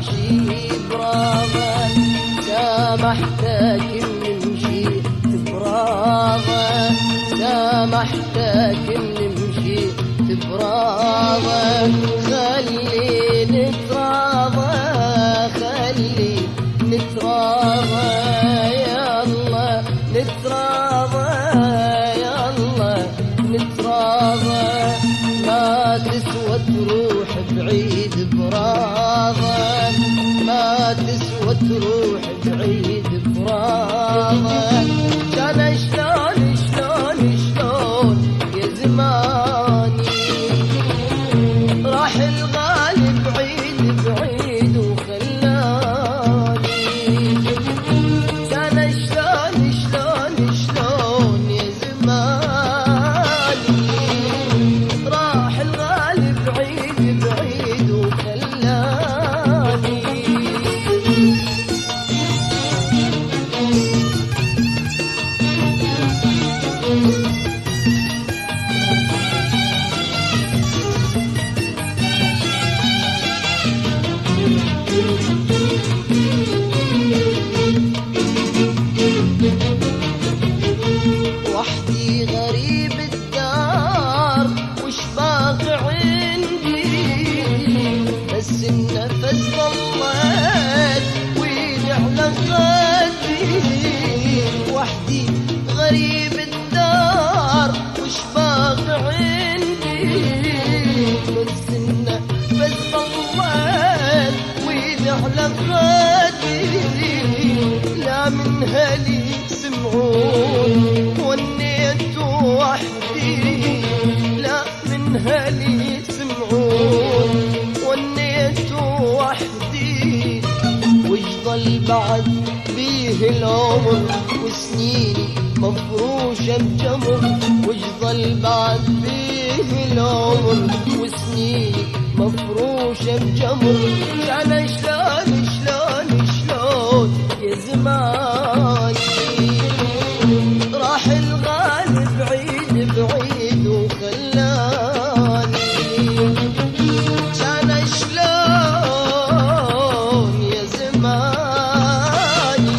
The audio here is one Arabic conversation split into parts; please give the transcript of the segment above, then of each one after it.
ماشي براضة، سامحتك إني مشيت براضة، سامحتك إني مشيت براضة. خلي نتراضى، خلي نتراضى، يلا نتراضى، يلا نتراضى. ما تسوى تروح بعيد براضة، ما تسوى تروح بعيد براضة. كان شلون شلون شلون يا زماني، راح الغالي بعيد بعيد وخلاني. كان شلون شلون شلون يا زماني، راح الغالي بعيد بعيد وخلاني. وحدي غريب الدار وش باقي عندي، بس النفس ضلت ويدي على خدي. وحدي غريب الدار وش باقي عندي، بس النفس ضلت ويدي على خدي. لا من هلي سمعون ونيت وحدي، لا من هلي سمعون ونيت وحدي. ويضل بعد بيه العمر وسنيني مفروشة بجمر، ويضل بعد بيه العمر وسنيني مفروشة بجمر. كان شلون شلون شلون يا زماني، راح الغالي بعيد بعيد وخلاني. كان شلون يا زماني،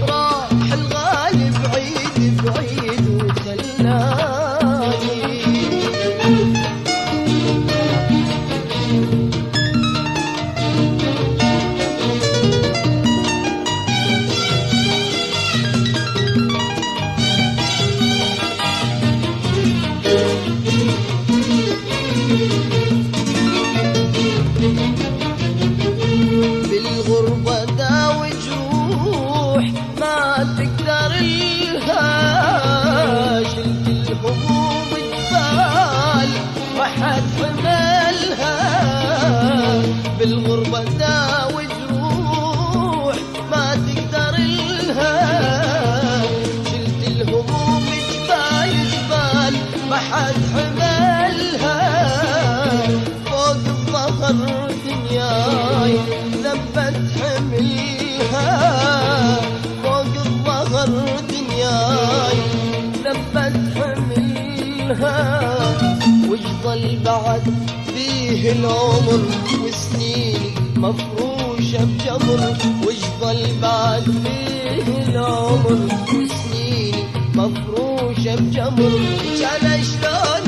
راح الغالي بعيد بعيد وخلاني. بالغربة داوي جروح ما تقدر لها، شلت الهموم جبال ما حد حملها. بالغربة داوي جروح ما تقدر لها، شلت الهموم جبال جبال ما حد حملها. فوق الظهر دنياي ذبت حملها، فوق الظهر دنياي ذبت حملها. ويضل بعد بيه العمر وسنيني مفروشة بجمر، ويضل بعد بيه العمر وسنيني مفروشة بجمر. كان شلون